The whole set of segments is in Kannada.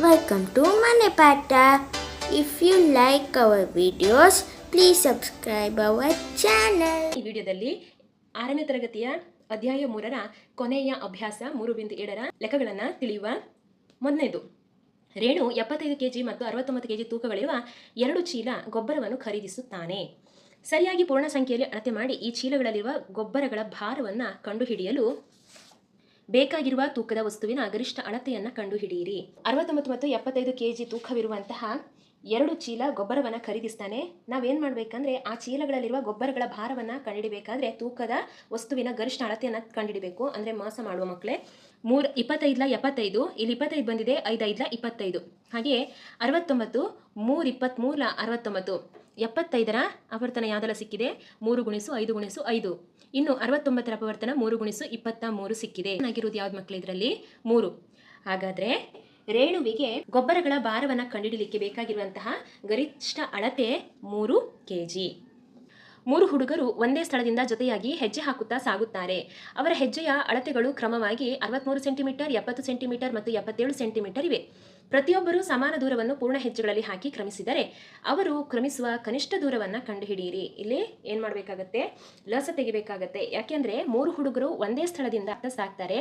Welcome to Manepata. If you like our videos, please subscribe our channel. ಈ ವಿಡಿಯೋದಲ್ಲಿ 6ನೇ ತರಗತಿಯ ಅಧ್ಯಾಯ 3ರ ಕೊನೆಯ ಅಭ್ಯಾಸ 3.7ರ ಲೆಕ್ಕಗಳನ್ನು ತಿಳಿಯುವ. ಮೊದಲನೇದು, ರೇಣು 75 ಕೆಜಿ ಮತ್ತು 69 ಕೆಜಿ ತೂಕಗಳಿರುವ 2 ಚೀಲ ಗೊಬ್ಬರವನ್ನು ಖರೀದಿಸುತ್ತಾನೆ. ಸರಿಯಾಗಿ ಪೂರ್ಣ ಸಂಖ್ಯೆಯಲ್ಲಿ ಅಳತೆ ಮಾಡಿ ಈ ಚೀಲಗಳಲ್ಲಿರುವ ಗೊಬ್ಬರಗಳ ಭಾರವನ್ನು ಕಂಡುಹಿಡಿಯಲು ಬೇಕಾಗಿರುವ ತೂಕದ ವಸ್ತುವಿನ ಗರಿಷ್ಠ ಅಳತೆಯನ್ನು ಕಂಡುಹಿಡಿಯಿರಿ. 69 ಮತ್ತು 75 ಕೆಜಿ ತೂಕವಿರುವಂತಹ 2 ಚೀಲ ಗೊಬ್ಬರವನ್ನು ಖರೀದಿಸ್ತಾನೆ. ನಾವೇನು ಮಾಡಬೇಕಂದ್ರೆ ಆ ಚೀಲಗಳಲ್ಲಿರುವ ಗೊಬ್ಬರಗಳ ಭಾರವನ್ನು ಕಂಡುಹಿಡಬೇಕಾದ್ರೆ ತೂಕದ ವಸ್ತುವಿನ ಗರಿಷ್ಠ ಅಳತೆಯನ್ನು ಕಂಡುಹಿಡಬೇಕು. ಅಂದರೆ ಮೋಸ ಮಾಡುವ ಮಕ್ಕಳೇ, 25 75, ಇಲ್ಲಿ 25 ಬಂದಿದೆ, 5 25, ಹಾಗೆಯೇ 69 3 23 69, 75ರ ಅಪವರ್ತನ ಯಾವುದೆಲ್ಲ ಸಿಕ್ಕಿದೆ? 3 × 5 × 5. ಇನ್ನು 69ರ ಅಪವರ್ತನ 3 × 23 ಸಿಕ್ಕಿದೆ. ಆಗಿರೋದು ಯಾವ್ದು ಮಕ್ಕಳು? ಇದರಲ್ಲಿ 3. ಹಾಗಾದರೆ ರೇಣುವಿಗೆ ಗೊಬ್ಬರಗಳ ಭಾರವನ್ನು ಕಂಡುಹಿಡಲಿಕ್ಕೆ ಬೇಕಾಗಿರುವಂತಹ ಗರಿಷ್ಠ ಅಳತೆ 3 ಕೆಜಿ. 3 ಹುಡುಗರು ಒಂದೇ ಸ್ಥಳದಿಂದ ಜೊತೆಯಾಗಿ ಹೆಜ್ಜೆ ಹಾಕುತ್ತಾ ಸಾಗುತ್ತಾರೆ. ಅವರ ಹೆಜ್ಜೆಯ ಅಳತೆಗಳು ಕ್ರಮವಾಗಿ 63 ಸೆಂಟಿಮೀಟರ್, 70 ಸೆಂಟಿಮೀಟರ್ ಮತ್ತು 77 ಸೆಂಟಿಮೀಟರ್ ಇವೆ. ಪ್ರತಿಯೊಬ್ಬರು ಸಮಾನ ದೂರವನ್ನು ಪೂರ್ಣ ಹೆಜ್ಜೆಗಳಲ್ಲಿ ಹಾಕಿ ಕ್ರಮಿಸಿದರೆ ಅವರು ಕ್ರಮಿಸುವ ಕನಿಷ್ಠ ದೂರವನ್ನು ಕಂಡುಹಿಡಿಯಿರಿ. ಇಲ್ಲಿ ಏನು ಮಾಡಬೇಕಾಗತ್ತೆ? ಲಸ ತೆಗಿಬೇಕಾಗತ್ತೆ. ಯಾಕೆಂದರೆ 3 ಹುಡುಗರು ಒಂದೇ ಸ್ಥಳದಿಂದ ಸಾಗ್ತಾರೆ.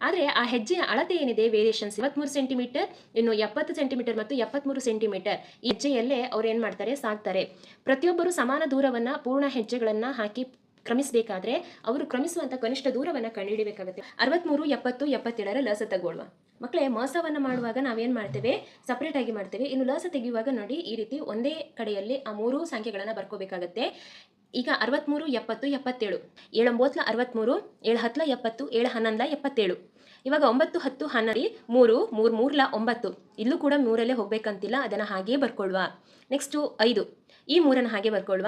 ಆದರೆ ಆ ಹೆಜ್ಜೆಯ ಅಳತೆ ಏನಿದೆ, ವೇರಿಯೇಷನ್ಸ್ 23 ಸೆಂಟಿಮೀಟರ್, ಇನ್ನು 70 ಸೆಂಟಿಮೀಟರ್ ಮತ್ತು 73 ಸೆಂಟಿಮೀಟರ್ ಈ ಹೆಜ್ಜೆಯಲ್ಲೇ ಅವ್ರು ಏನು ಮಾಡ್ತಾರೆ? ಸಾಗ್ತಾರೆ. ಪ್ರತಿಯೊಬ್ಬರು ಸಮಾನ ದೂರವನ್ನು ಪೂರ್ಣ ಹೆಜ್ಜೆಗಳನ್ನು ಹಾಕಿ ಕ್ರಮಿಸಬೇಕಾದ್ರೆ ಅವರು ಕ್ರಮಿಸುವಂಥ ಕನಿಷ್ಠ ದೂರವನ್ನು ಕಂಡುಹಿಡಬೇಕಾಗುತ್ತೆ. 63 70 77ರ ಲಸ ತಗೊಳ್ಳುವ ಮಕ್ಕಳೇ. ಮೋಸವನ್ನು ಮಾಡುವಾಗ ನಾವೇನು ಮಾಡ್ತೇವೆ? ಸಪ್ರೇಟ್ ಆಗಿ ಮಾಡ್ತೇವೆ. ಇನ್ನು ಲಸ ತೆಗೆಯುವಾಗ ನೋಡಿ, ಈ ರೀತಿ ಒಂದೇ ಕಡೆಯಲ್ಲಿ ಆ 3 ಸಂಖ್ಯೆಗಳನ್ನು ಬರ್ಕೋಬೇಕಾಗತ್ತೆ. ಈಗ 63 70 77, 7 9 63, 7 10 70, 7 11 77. ಇವಾಗ 9 10 12, 3 3 3 9. ಇಲ್ಲೂ ಕೂಡ 3ರಲ್ಲೇ ಹೋಗ್ಬೇಕಂತಿಲ್ಲ, ಅದನ್ನು ಹಾಗೇ ಬರ್ಕೊಳ್ವ. ನೆಕ್ಸ್ಟು 5, ಈ 3ಅನ್ನು ಹಾಗೆ ಬರ್ಕೊಳ್ವ.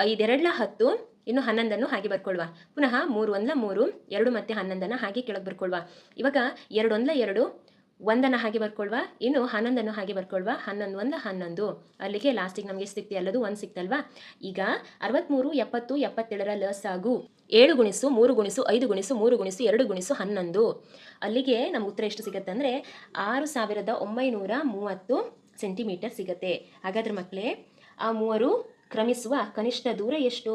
5 2 10, ಇನ್ನು 11ಅನ್ನು ಹಾಗೆ ಬರ್ಕೊಳ್ವ. ಪುನಃ 3 1 3, 2 ಮತ್ತು 11ಅನ್ನು ಹಾಗೆ ಕೆಳಗೆ ಬರ್ಕೊಳ್ವ. ಇವಾಗ 2 1 2, 1ಅನ್ನು ಹಾಗೆ ಬರ್ಕೊಳ್ವ. ಇನ್ನು 11ಅನ್ನು ಹಾಗೆ ಬರ್ಕೊಳ್ವ. 11 1 11, ಅಲ್ಲಿಗೆ ಲಾಸ್ಟಿಗೆ ನಮಗೆ ಸಿಕ್ತಿ ಅಲ್ಲದು 1 ಸಿಕ್ತಲ್ವಾ. ಈಗ 63 70 77ರ ಲಸಾಗು 7 × 3 × 5 × 3 × 2 × 11. ಅಲ್ಲಿಗೆ ನಮ್ಗೆ ಉತ್ತರ ಎಷ್ಟು ಸಿಗುತ್ತೆ ಅಂದರೆ 6930 ಸೆಂಟಿಮೀಟರ್ ಸಿಗುತ್ತೆ. ಹಾಗಾದ್ರೆ ಮಕ್ಕಳೇ, ಆ ಮೂವರು ಕ್ರಮಿಸುವ ಕನಿಷ್ಠ ದೂರ ಎಷ್ಟು?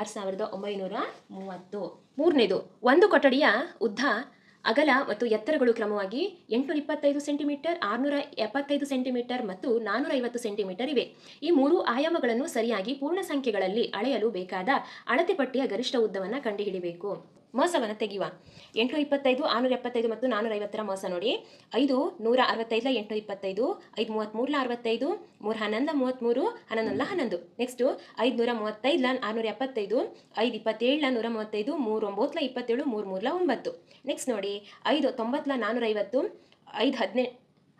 6930. ಮೂರನೇದು, ಒಂದು ಕೊಠಡಿಯ ಉದ್ದ, ಅಗಲ ಮತ್ತು ಎತ್ತರಗಳು ಕ್ರಮವಾಗಿ 825 ಸೆಂಟಿಮೀಟರ್, 675 ಸೆಂಟಿಮೀಟರ್ ಮತ್ತು 450 ಸೆಂಟಿಮೀಟರ್ ಇವೆ. ಈ 3 ಆಯಾಮಗಳನ್ನು ಸರಿಯಾಗಿ ಪೂರ್ಣ ಸಂಖ್ಯೆಗಳಲ್ಲಿ ಅಳೆಯಲು ಬೇಕಾದ ಅಳತೆ ಪಟ್ಟಿಯ ಗರಿಷ್ಠ ಉದ್ದವನ್ನು ಕಂಡುಹಿಡಿಯಬೇಕು. ಮೋಸವನ್ನು ತೆಗೆಯುವ. 825 675 ಮತ್ತು 450ರ ಮೋಸ ನೋಡಿ. 5 165 825, 5 33 65, 3 11 33, 11 11. ನೆಕ್ಸ್ಟು 5 135 675, 5 27 135, 3 9 27, 3 3 9. ನೆಕ್ಸ್ಟ್ ನೋಡಿ, 5 90 450, 5 18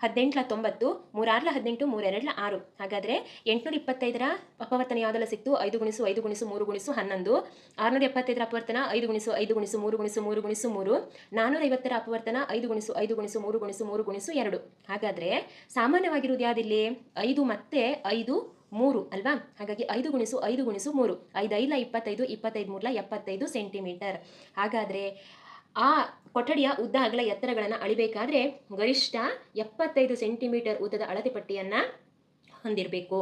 90, 3 6 18, 3 2 6. ಹಾಗಾದರೆ 825ರ ಅಪವರ್ತನ ಯಾವುದೆಲ್ಲ ಸಿಕ್ತು? 5 × 5 × 3 × 11. 675ರ ಅಪವರ್ತನ 5 × 5 × 3 × 3 × 3. 450ರ ಅಪವರ್ತನ 5 × 5 × 3 × 3 × 2. ಹಾಗಾದರೆ ಸಾಮಾನ್ಯವಾಗಿರುವುದು ಯಾವುದಿಲ್ಲಿ? 5 ಮತ್ತು 5 3 ಅಲ್ವಾ. ಹಾಗಾಗಿ 5 × 5 × 3, 5 5 25, 25 3 75 ಸೆಂಟಿಮೀಟರ್. ಹಾಗಾದರೆ ಆ ಕೊಠಡಿಯ ಉದ್ದ ಅಗಲ ಎತ್ತರಗಳನ್ನು ಅಳಿಬೇಕಾದ್ರೆ ಗರಿಷ್ಠ 75 ಸೆಂಟಿಮೀಟರ್ ಉದ್ದದ ಅಳತೆ ಪಟ್ಟಿಯನ್ನು ಹೊಂದಿರಬೇಕು.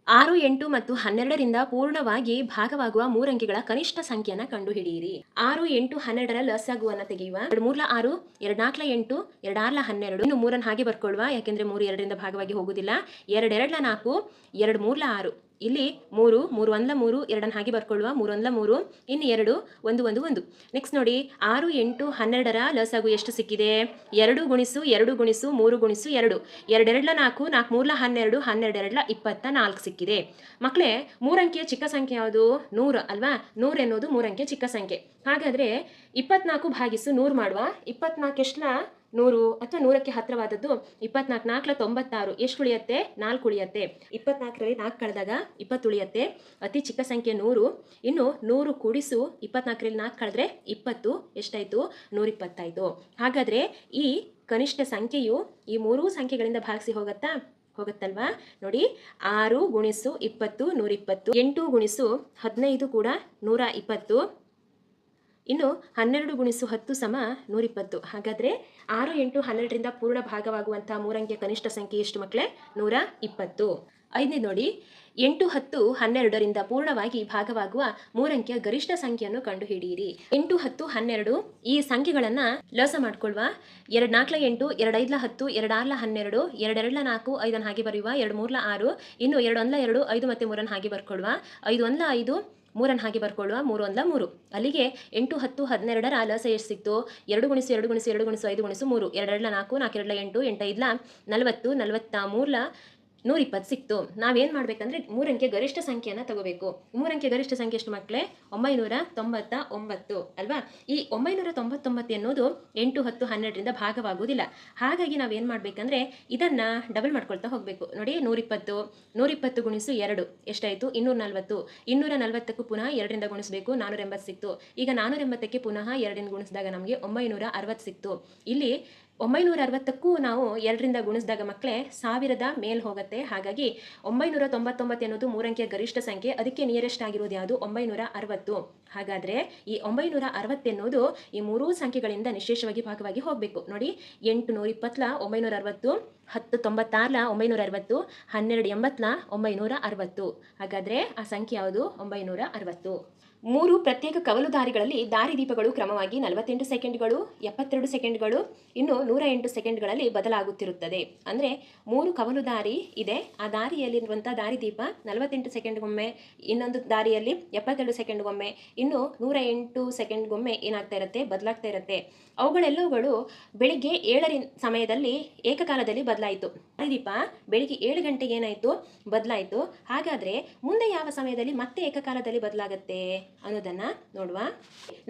6 8 ಮತ್ತು 12ರಿಂದ ಪೂರ್ಣವಾಗಿ ಭಾಗವಾಗುವ 3 ಅಂಕಿಗಳ ಕನಿಷ್ಠ ಸಂಖ್ಯೆಯನ್ನು ಕಂಡುಹಿಡಿಯಿರಿ. 6 8 12ರ ಲಸಾಗುವನ್ನು ತೆಗೆಯುವ. 2 3 6, 2 4 8, 2 6 12. ಇನ್ನು 3ಅನ್ನು ಹಾಗೆ ಬರ್ಕೊಳ್ವ, ಯಾಕೆಂದರೆ 3 2ರಿಂದ ಭಾಗವಾಗಿ ಹೋಗುವುದಿಲ್ಲ. 2 2 4, 2 3 6. ಇಲ್ಲಿ 3 3 1 3, 2ಅನ್ನು ಹಾಗೆ ಬರ್ಕೊಳ್ಳುವ. 3 1 3, ಇನ್ನು 2 1 1 1. ನೆಕ್ಸ್ಟ್ ನೋಡಿ, 6 8 12ರ ಲಸಾಗು ಎಷ್ಟು ಸಿಕ್ಕಿದೆ? 2 × 2 × 3 × 2. 2 2 4, 4 3 12, 12 2 24 ಸಿಕ್ಕಿದೆ. ಮಕ್ಕಳೇ, 3 ಅಂಕಿಯ ಚಿಕ್ಕ ಸಂಖ್ಯೆ ಯಾವುದು? 100 ಅಲ್ವಾ. 100 ಎನ್ನುವುದು 3 ಅಂಕಿಯ ಚಿಕ್ಕ ಸಂಖ್ಯೆ. ಹಾಗಾದರೆ 24 ಭಾಗಿಸು 100 ಮಾಡುವ. 24 ಎಷ್ಟನ? 100 ಅಥವಾ 100ಕ್ಕೆ ಹತ್ತಿರವಾದದ್ದು 24 4 96. ಎಷ್ಟು ಉಳಿಯುತ್ತೆ? 4 ಉಳಿಯುತ್ತೆ. 24ರಲ್ಲಿ 4 ಕಳೆದಾಗ 20 ಉಳಿಯುತ್ತೆ. ಅತಿ ಚಿಕ್ಕ ಸಂಖ್ಯೆ 100. ಇನ್ನು 100 ಕೂಡಿಸು 24ರಲ್ಲಿ 4 ಕಳೆದ್ರೆ 20 ಎಷ್ಟಾಯಿತು? 120 ಆಯಿತು. ಹಾಗಾದರೆ ಈ ಕನಿಷ್ಠ ಸಂಖ್ಯೆಯು ಈ 3 ಸಂಖ್ಯೆಗಳಿಂದ ಭಾಗಿಸಿ ಹೋಗುತ್ತಲ್ವಾ. ನೋಡಿ, 6 × 20 120, 8 × 15 ಕೂಡ 120, ಇನ್ನು 12 ಗುಣಿಸು 10 ಸಮ 120. ಹಾಗಾದರೆ 6, 8, 12ರಿಂದ ಪೂರ್ಣ ಭಾಗವಾಗುವಂಥ ಮೂರಂಕಿಯ ಕನಿಷ್ಠ ಸಂಖ್ಯೆ ಎಷ್ಟು ಮಕ್ಕಳೇ? 120. ಐದನೇ ನೋಡಿ, 8, 10, 12ರಿಂದ ಪೂರ್ಣವಾಗಿ ಭಾಗವಾಗುವ ಮೂರಂಕಿಯ ಗರಿಷ್ಠ ಸಂಖ್ಯೆಯನ್ನು ಕಂಡುಹಿಡಿಯಿರಿ. 8, 10, 12 ಈ ಸಂಖ್ಯೆಗಳನ್ನು ಲಸ ಮಾಡ್ಕೊಳ್ವ. 2 4 8, 2 5 10, 2 6 12, 2 2 4, 5 ಹಾಗೆ ಬರೆಯುವ, 2 3 6, ಇನ್ನು 2 1 2, 5 ಮತ್ತು 3 ಹಾಗೆ ಬರ್ಕೊಳ್ವ, 5 1 5, 3 ಹಾಗೆ ಬರ್ಕೊಳ್ಳುವ, 3 1 3. ಅಲ್ಲಿಗೆ 8, 10, 12ರ ಲಸ ಎಷ್ಟು ಸಿಕ್ತು? 2 ಗುಣಿಸು 2 ಗುಣಿಸು 2 ಗುಣಿಸು 5 ಗುಣಿಸು 3, 2 2 4, 4 2 8, 8 5 40, 43 120 ಸಿಕ್ತು. ನಾವೇನು ಮಾಡಬೇಕಂದ್ರೆ ಮೂರಂಕಿಯ ಗರಿಷ್ಠ ಸಂಖ್ಯೆಯನ್ನು ತಗೋಬೇಕು. ಮೂರಂಕಿಯ ಗರಿಷ್ಠ ಸಂಖ್ಯೆ ಎಷ್ಟು ಮಕ್ಕಳೇ? 999 ಅಲ್ವಾ? ಈ 999 ಎನ್ನುವುದು 8, 10, 12ರಿಂದ ಭಾಗವಾಗುವುದಿಲ್ಲ. ಹಾಗಾಗಿ ನಾವೇನು ಮಾಡಬೇಕಂದ್ರೆ ಇದನ್ನು ಡಬಲ್ ಮಾಡ್ಕೊಳ್ತಾ ಹೋಗಬೇಕು. ನೋಡಿ, 120 ಗುಣಿಸು 2 ಎಷ್ಟಾಯಿತು? 240. 240ಕ್ಕೂ ಪುನಃ 2ರಿಂದ ಗುಣಿಸಬೇಕು, 480 ಸಿಕ್ತು. ಈಗ 480ಕ್ಕೆ ಪುನಃ 2ರಿಂದ ಗುಣಿಸಿದಾಗ ನಮಗೆ 960 ಸಿಕ್ತು. ಇಲ್ಲಿ 960ಕ್ಕೂ ನಾವು 2ರಿಂದ ಗುಣಿಸಿದಾಗ ಮಕ್ಕಳೇ 1000ದ ಮೇಲ್ ಹೋಗುತ್ತೆ. ಹಾಗಾಗಿ 999 ಎನ್ನುವುದು ಮೂರಂಕಿಯ ಗರಿಷ್ಠ ಸಂಖ್ಯೆ. ಅದಕ್ಕೆ ನಿಯರೆಸ್ಟ್ ಆಗಿರೋದು ಯಾವುದು? 960. ಹಾಗಾದರೆ ಈ 960 ಎನ್ನುವುದು ಈ ಮೂರೂ ಸಂಖ್ಯೆಗಳಿಂದ ನಿಶೇಷವಾಗಿ ಭಾಗವಾಗಿ ಹೋಗಬೇಕು. ನೋಡಿ, 8 120 960, 10 96 960, 12 80 960. ಹಾಗಾದರೆ ಆ ಸಂಖ್ಯೆ ಯಾವುದು? 960. 3 ಪ್ರತ್ಯೇಕ ಕವಲು ದಾರಿಗಳಲ್ಲಿ ದಾರಿದೀಪಗಳು ಕ್ರಮವಾಗಿ 48 ಸೆಕೆಂಡ್ಗಳು, 72 ಸೆಕೆಂಡ್ಗಳು, ಇನ್ನು 108 ಸೆಕೆಂಡ್ಗಳಲ್ಲಿ ಬದಲಾಗುತ್ತಿರುತ್ತದೆ. ಅಂದರೆ 3 ಕವಲು ದಾರಿ ಇದೆ. ಆ ದಾರಿಯಲ್ಲಿರುವಂಥ ದಾರಿದೀಪ 48 ಸೆಕೆಂಡ್ಗೊಮ್ಮೆ, ಇನ್ನೊಂದು ದಾರಿಯಲ್ಲಿ 72 ಸೆಕೆಂಡ್ಗೊಮ್ಮೆ, ಇನ್ನು 108 ಸೆಕೆಂಡ್ಗೊಮ್ಮೆ ಏನಾಗ್ತಾ ಇರುತ್ತೆ? ಬದಲಾಗ್ತಾ ಇರುತ್ತೆ. ಅವುಗಳೆಲ್ಲವುಗಳು ಬೆಳಿಗ್ಗೆ 7 ಸಮಯದಲ್ಲಿ ಏಕಕಾಲದಲ್ಲಿ ಬದಲಾಯಿತು. ದಾರಿದೀಪ ಬೆಳಿಗ್ಗೆ 7 ಗಂಟೆಗೆ ಏನಾಯಿತು? ಬದಲಾಯಿತು. ಹಾಗಾದರೆ ಮುಂದೆ ಯಾವ ಸಮಯದಲ್ಲಿ ಮತ್ತೆ ಏಕಕಾಲದಲ್ಲಿ ಬದಲಾಗುತ್ತೆ ಅನ್ನೋದನ್ನು ನೋಡುವ.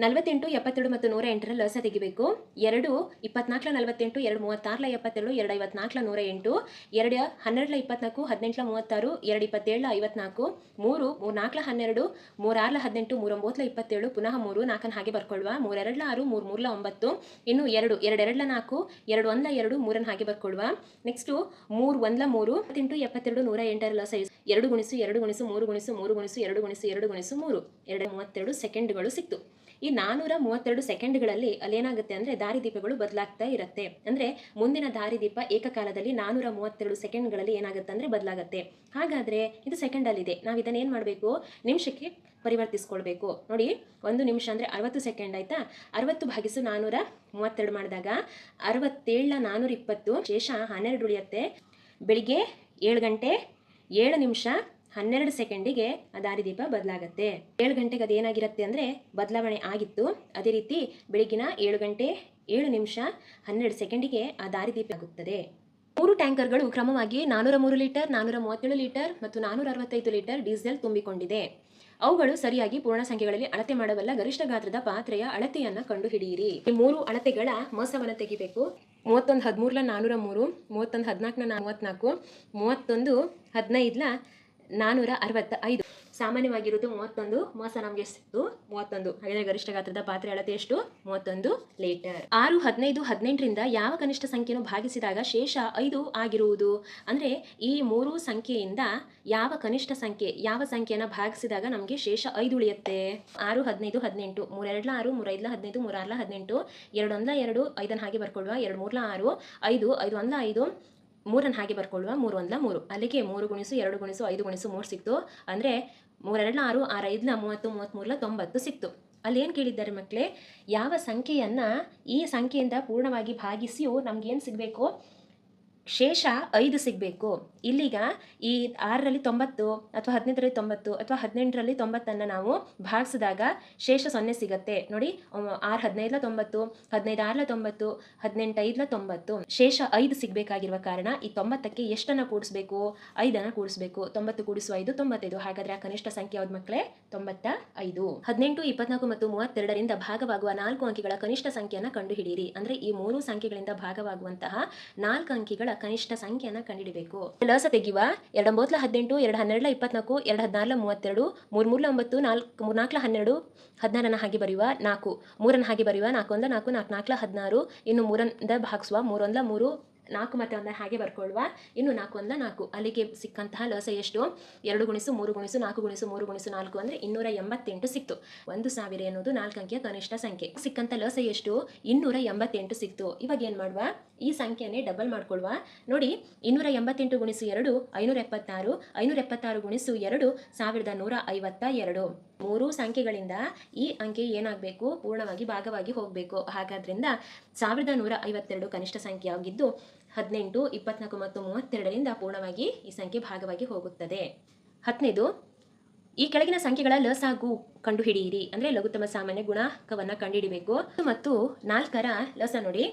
48, 72 ಮತ್ತು 108ರ ಲಸ ತೆಗಿಬೇಕು. 2 24 48, 2 36 72, 2 54 108, 2 12 24, 18 36, 2 27 54, 3 4 12, 3 6 18, 3 9 27, ಪುನಃ 3 4 ಹಾಗೆ ಬರ್ಕೊಳ್ಳುವ, 3 2 6, 3 3 9, ಇನ್ನು 2 2 2 4, 2 1 2, 3 ಹಾಗೆ ಬರ್ಕೊಳ್ಳುವ. ನೆಕ್ಸ್ಟು 3 1 3, 8 72 108ರ ಲಸ 2 ಗುಣಿಸು 2 ಗುಣಿಸು 3 ಗುಣಿಸು 3 ಗುಣಿಸು 2 ಗುಣಿಸು 2 ಗುಣಿಸು 3, 232 ಸೆಕೆಂಡ್ಗಳು ಸಿಕ್ತು. ಈ 432 ಸೆಕೆಂಡ್ಗಳಲ್ಲಿ ಅಲ್ಲೇನಾಗುತ್ತೆ ಅಂದರೆ ದಾರಿದೀಪಗಳು ಬದಲಾಗ್ತಾ ಇರುತ್ತೆ. ಅಂದರೆ ಮುಂದಿನ ದಾರಿದೀಪ ಏಕಕಾಲದಲ್ಲಿ 432 ಸೆಕೆಂಡ್ಗಳಲ್ಲಿ ಏನಾಗುತ್ತೆ ಅಂದರೆ ಬದಲಾಗುತ್ತೆ. ಹಾಗಾದರೆ ಇದು ಸೆಕೆಂಡಲ್ಲಿದೆ. ನಾವು ಇದನ್ನು ಏನು ಮಾಡಬೇಕು? ನಿಮಿಷಕ್ಕೆ ಪರಿವರ್ತಿಸ್ಕೊಳ್ಬೇಕು. ನೋಡಿ, 1 ನಿಮಿಷ ಅಂದರೆ 60 ಸೆಕೆಂಡ್ ಆಯಿತಾ? 60 ಭಾಗಿಸು 432 ಮಾಡಿದಾಗ 67 420, ಶೇಷ 12 ಉಳಿಯುತ್ತೆ. ಬೆಳಿಗ್ಗೆ 7 ಗಂಟೆ 7 ನಿಮಿಷ 12 ಸೆಕೆಂಡಿಗೆ ಆ ದಾರಿದೀಪ ಬದಲಾಗುತ್ತೆ. 7 ಗಂಟೆಗೆ ಅದೇನಾಗಿರುತ್ತೆ ಅಂದರೆ ಬದಲಾವಣೆ ಆಗಿತ್ತು. ಅದೇ ರೀತಿ ಬೆಳಗಿನ 7 ಗಂಟೆ 7 ನಿಮಿಷ 12 ಸೆಕೆಂಡಿಗೆ ಆ ದಾರಿದೀಪ ಆಗುತ್ತದೆ. 3 ಟ್ಯಾಂಕರ್ಗಳು ಕ್ರಮವಾಗಿ 403 ಲೀಟರ್, 437 ಲೀಟರ್ ಮತ್ತು 465 ಲೀಟರ್ ಡೀಸೆಲ್ ತುಂಬಿಕೊಂಡಿದೆ. ಅವುಗಳು ಸರಿಯಾಗಿ ಪೂರ್ಣ ಸಂಖ್ಯೆಗಳಲ್ಲಿ ಅಳತೆ ಮಾಡಬಲ್ಲ ಗರಿಷ್ಠ ಗಾತ್ರದ ಪಾತ್ರೆಯ ಅಳತೆಯನ್ನು ಕಂಡುಹಿಡಿಯಿರಿ. ಈ 3 ಅಳತೆಗಳ ಮೊಸವನ್ನು ತೆಗಿಬೇಕು. 31 13 403, 31 14 34, 31 15 465. ಸಾಮಾನ್ಯವಾಗಿರೋದು 31, ಮೋಸ ನಮಗೆ ಸಿಕ್ತು 31. ಹಾಗಾದರೆ ಗರಿಷ್ಠ ಗಾತ್ರದ ಪಾತ್ರೆ ಅಳತೆ ಎಷ್ಟು? 31 ಲೀಟರ್. 6 15 18ರಿಂದ ಯಾವ ಕನಿಷ್ಠ ಸಂಖ್ಯೆಯನ್ನು ಭಾಗಿಸಿದಾಗ ಶೇಷ 5 ಆಗಿರುವುದು? ಅಂದರೆ ಈ 3 ಸಂಖ್ಯೆಯಿಂದ ಯಾವ ಕನಿಷ್ಠ ಸಂಖ್ಯೆ, ಯಾವ ಸಂಖ್ಯೆಯನ್ನು ಭಾಗಿಸಿದಾಗ ನಮಗೆ ಶೇಷ 5 ಉಳಿಯುತ್ತೆ? 6 15 18, 3 2 6, 3 5 15, 3 6 18, 2 1 2, 5 ಹಾಗೆ ಬರ್ಕೊಳ್ಳುವ, 2 3 6, 5 5 1 5, 3 ಹಾಗೆ ಬರ್ಕೊಳ್ಳುವ, 3 1 3. ಅಲ್ಲಿಗೆ 3 ಗುಣಿಸು 2 ಗುಣಿಸು 5 ಗುಣಿಸು 3 ಸಿಕ್ತು. ಅಂದರೆ 3 2 6, 6 5 30, 33 90 ಸಿಕ್ತು. ಅಲ್ಲಿ ಏನು ಕೇಳಿದ್ದಾರೆ ಮಕ್ಕಳೇ? ಯಾವ ಸಂಖ್ಯೆಯನ್ನು ಈ ಸಂಖ್ಯೆಯಿಂದ ಪೂರ್ಣವಾಗಿ ಭಾಗಿಸಿಯೂ ನಮಗೇನು ಸಿಗಬೇಕು? ಶೇಷ 5 ಸಿಗಬೇಕು. ಇಲ್ಲಿಗ ಈ 6ರಲ್ಲಿ 90 ಅಥವಾ 15ರಲ್ಲಿ 90 ಅಥವಾ 18ರಲ್ಲಿ 90 ನಾವು ಭಾಗಿಸಿದಾಗ ಶೇಷ 0 ಸಿಗುತ್ತೆ. ನೋಡಿ, 6 15 90, 15 6 90, 18 5 90, ಶೇಷ 5 ಸಿಗಬೇಕಾಗಿರುವ ಕಾರಣ ಈ 90ಕ್ಕೆ ಎಷ್ಟನ್ನು ಕೂಡಿಸ್ಬೇಕು? 5ಅನ್ನು ಕೂಡಿಸ್ಬೇಕು. 90 ಕೂಡಿಸು 5 95. ಹಾಗಾದರೆ ಆ ಕನಿಷ್ಠ ಸಂಖ್ಯೆ ಯಾವ್ದು ಮಕ್ಕಳೇ? 95. 18 24 ಮತ್ತು 32ರಿಂದ ಭಾಗವಾಗುವ 4 ಅಂಕಿಗಳ ಕನಿಷ್ಠ ಸಂಖ್ಯೆಯನ್ನು ಕಂಡುಹಿಡಿಯಿರಿ. ಅಂದರೆ ಈ 3 ಸಂಖ್ಯೆಗಳಿಂದ ಭಾಗವಾಗುವಂತಹ 4 ಅಂಕಿಗಳ ಕನಿಷ್ಠ ಸಂಖ್ಯೆಯನ್ನು ಕಂಡುಹಿಡಿಬೇಕು. ಲಸ ತೆಗೆಯುವ. 2 9 18, 2 12 24, 2 14 32, 3 3 9, 4 4 12, 16 ಹಾಗೆ ಬರೆಯುವ, 4 3 ಹಾಗೆ ಬರೆಯುವ, 4 1 4, 4 4 16, ಇನ್ನು 3 ಭಾಗಿಸುವ, 3 1 3, 4 ಮತ್ತು 1 ಹಾಗೆ ಬರ್ಕೊಳ್ಳುವ. ಇನ್ನು 4 1 4 ಅಲ್ಲಿಗೆ ಸಿಕ್ಕಂತಹ ಲಸ ಎಷ್ಟು? 2 ಗುಣಿಸು 3 ಗುಣಿಸು 4 ಗುಣಿಸು 3 ಗುಣಿಸು 4 ಅಂದರೆ 288 ಸಿಕ್ತು. 1000 ಎನ್ನುವುದು 4 ಅಂಕೆಯ ಕನಿಷ್ಠ ಸಂಖ್ಯೆ. ಸಿಕ್ಕಂಥ ಲಸ ಎಷ್ಟು? 288 ಸಿಕ್ತು. ಇವಾಗ ಏನು ಮಾಡುವ? ಈ ಸಂಖ್ಯೆಯನ್ನೇ ಡಬಲ್ ಮಾಡ್ಕೊಳ್ಳುವ. ನೋಡಿ, 288 ಗುಣಿಸು 2 576, 576 ಗುಣಿಸು 2 1152. 3 ಸಂಖ್ಯೆಗಳಿಂದ ಈ ಅಂಕೆ ಏನಾಗಬೇಕು? ಪೂರ್ಣವಾಗಿ ಭಾಗವಾಗಿ ಹೋಗಬೇಕು. ಹಾಗಾದ್ರಿಂದ 1152 ಕನಿಷ್ಠ ಸಂಖ್ಯೆ ಆಗಿದ್ದು 18, 24 ಮತ್ತು 32ರಿಂದ ಪೂರ್ಣವಾಗಿ ಈ ಸಂಖ್ಯೆ ಭಾಗವಾಗಿ ಹೋಗುತ್ತದೆ. 10ನೇದು, ಈ ಕೆಳಗಿನ ಸಂಖ್ಯೆಗಳ ಲಸಾಗು ಕಂಡುಹಿಡಿಯಿರಿ. ಅಂದರೆ ಲಘುತ್ತಮ ಸಾಮಾನ್ಯ ಗುಣಕವನ್ನು ಕಂಡುಹಿಡಿಬೇಕು. ಮತ್ತು 4ರ ಲಸ ನೋಡಿ,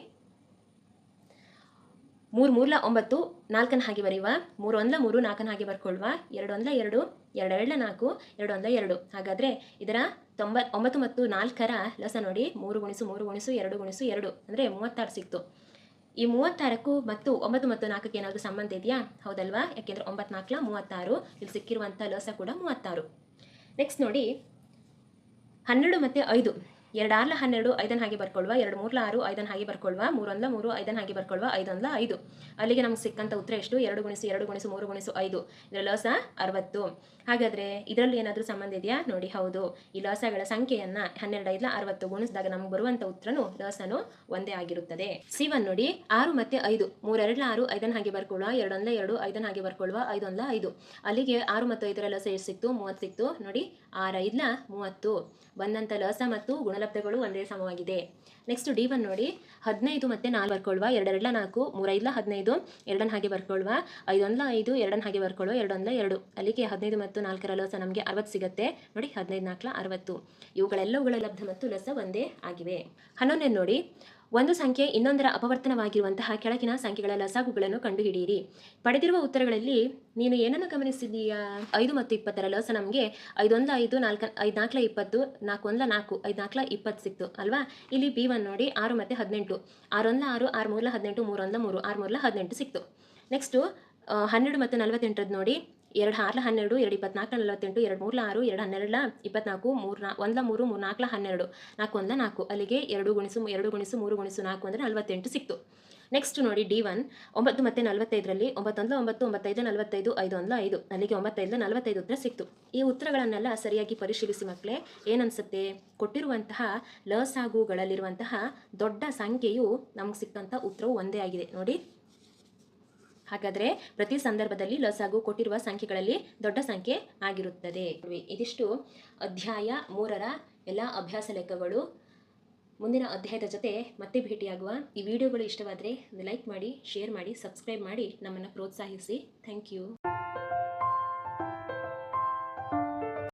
3 3 9 4 ಹಾಗೆ ಬರೆಯುವ. 3 1 3 4 ಹಾಗೆ ಬರ್ಕೊಳ್ಳುವ. 2 1 2 2 2 4 2 1 2. ಹಾಗಾದರೆ ಇದರ 9 ಮತ್ತು 4ರ ಲಸ ನೋಡಿ, 3 ಗುಣಿಸು 3 ಗುಣಿಸು 2 ಗುಣಿಸು 2 ಅಂದರೆ 36 ಸಿಕ್ತು. ಈ 36ಕ್ಕೂ ಮತ್ತು 9 ಮತ್ತು 4ಕ್ಕೆ ಏನಾದರೂ ಸಂಬಂಧ ಇದೆಯಾ? ಹೌದಲ್ವಾ? ಯಾಕೆಂದರೆ 9 4 36, ಇಲ್ಲಿ ಸಿಕ್ಕಿರುವಂಥ ಲಸ ಕೂಡ 36. ನೆಕ್ಸ್ಟ್ ನೋಡಿ, 12 ಮತ್ತು 5, 2 6 12 5 ಹಾಗೆ ಬರ್ಕೊಳ್ಳುವ. 2 3 6 5 ಹಾಗೆ ಬರ್ಕೊಳ್ಳುವ. 3 1 3 5 ಹಾಗೆ ಬರ್ಕೊಳ್ಳುವ. 5 1 5. ಅಲ್ಲಿಗೆ ನಮ್ಗೆ ಸಿಕ್ಕಂಥ ಉತ್ತರ ಎಷ್ಟು? 2 ಗುಣಿಸು 2 ಗುಣಿಸು 3 ಗುಣಿಸು 5. ಇದರ ಲಸ 60. ಹಾಗಾದರೆ ಇದರಲ್ಲಿ ಏನಾದರೂ ಸಂಬಂಧ ಇದೆಯಾ? ನೋಡಿ, ಹೌದು. ಈ ಲಸಗಳ ಸಂಖ್ಯೆಯನ್ನು 12 5 60 ಗುಣಿಸಿದಾಗ ನಮ್ಗೆ ಬರುವಂಥ ಉತ್ತರನು ಲಸನು ಒಂದೇ ಆಗಿರುತ್ತದೆ. C1 ನೋಡಿ, 6 ಮತ್ತು 5, 3 2 6 5 ಹಾಗೆ ಬರ್ಕೊಳ್ಳುವ. 2 1 2 5 ಹಾಗೆ ಬರ್ಕೊಳ್ಳುವ. 5 1 5. ಅಲ್ಲಿಗೆ 6 ಮತ್ತು 5ರ ಲಸ ಎಷ್ಟು ಸಿಕ್ತು? 30 ಸಿಕ್ತು. ನೋಡಿ, 6 5 30. ಬಂದಂಥ ಲಸ ಮತ್ತು ಗುಣಲಬ್ಧಗಳು ಒಂದೇ ಸಮವಾಗಿದೆ. ನೆಕ್ಸ್ಟ್ D1 ನೋಡಿ, 15 ಮತ್ತು 4 ಬರ್ಕೊಳ್ಳುವ. 2 2 4 3 5 15 2 ಹಾಗೆ ಬರ್ಕೊಳ್ಳುವ. 5 1 5 2 ಹಾಗೆ ಬರ್ಕೊಳ್ಳುವ. 2 1 2. ಅಲ್ಲಿಗೆ 15 ಮತ್ತು 4ರ ಲಸ ನಮಗೆ 60 ಸಿಗುತ್ತೆ. ನೋಡಿ, 15 4 60. ಇವುಗಳೆಲ್ಲವುಗಳ ಲಬ್ಧ ಮತ್ತು ಲಸ ಒಂದೇ ಆಗಿವೆ. 11 ನೋಡಿ, ಒಂದು ಸಂಖ್ಯೆ ಇನ್ನೊಂದರ ಅಪವರ್ತನವಾಗಿರುವಂತಹ ಕೆಳಗಿನ ಸಂಖ್ಯೆಗಳ ಲಸಾಗುಗಳನ್ನು ಕಂಡುಹಿಡಿಯಿರಿ. ಪಡೆದಿರುವ ಉತ್ತರಗಳಲ್ಲಿ ನೀನು ಏನನ್ನು ಗಮನಿಸಿದೀಯಾ? 5 ಮತ್ತು 20ರ ಲಸ ನಮಗೆ 5 1 5 4 5 4 20 4 1 4 5 4 20 ಸಿಕ್ತು ಅಲ್ವಾ? ಇಲ್ಲಿ B1 ನೋಡಿ, 6 ಮತ್ತು 18, 6 1 6 6 3 18 3 1 3 6 3 18 ಸಿಕ್ತು. ನೆಕ್ಸ್ಟು 12 ಮತ್ತು 48ರದ್ದು ನೋಡಿ, 2 6 12 2 24 48 2 3 6 2 12 24 3 1 3 3 4 12 4 1 4. ಅಲ್ಲಿಗೆ 2 ಗುಣಿಸು 2 ಗುಣಿಸು 3 ಗುಣಿಸು 4 ಅಂದರೆ 48 ಸಿಕ್ತು. ನೆಕ್ಸ್ಟ್ ನೋಡಿ, D1 9 ಮತ್ತು 45ರಲ್ಲಿ 9 1 9 9 5 45 5 1 5. ಅಲ್ಲಿಗೆ 9 5 45 ಉತ್ತರ ಸಿಕ್ತು. ಈ ಉತ್ತರಗಳನ್ನೆಲ್ಲ ಸರಿಯಾಗಿ ಪರಿಶೀಲಿಸಿ ಮಕ್ಕಳೇ. ಏನನ್ಸುತ್ತೆ? ಕೊಟ್ಟಿರುವಂತಹ ಲಸಾಗುಗಳಲ್ಲಿರುವಂತಹ ದೊಡ್ಡ ಸಂಖ್ಯೆಯು ನಮ್ಗೆ ಸಿಕ್ಕಂಥ ಉತ್ತರವು ಒಂದೇ ಆಗಿದೆ ನೋಡಿ. ಹಾಗಾದರೆ ಪ್ರತಿ ಸಂದರ್ಭದಲ್ಲಿ ಲಸಾಗು ಕೊಟ್ಟಿರುವ ಸಂಖ್ಯೆಗಳಲ್ಲಿ ದೊಡ್ಡ ಸಂಖ್ಯೆ ಆಗಿರುತ್ತದೆ. ಇದಿಷ್ಟು ಅಧ್ಯಾಯ 3ರ ಎಲ್ಲ ಅಭ್ಯಾಸ ಲೆಕ್ಕಗಳು. ಮುಂದಿನ ಅಧ್ಯಾಯದ ಜೊತೆ ಮತ್ತೆ ಭೇಟಿಯಾಗುವ. ಈ ವಿಡಿಯೋಗಳು ಇಷ್ಟವಾದರೆ ಲೈಕ್ ಮಾಡಿ, ಶೇರ್ ಮಾಡಿ, ಸಬ್ಸ್ಕ್ರೈಬ್ ಮಾಡಿ ನಮ್ಮನ್ನು ಪ್ರೋತ್ಸಾಹಿಸಿ. Thank you.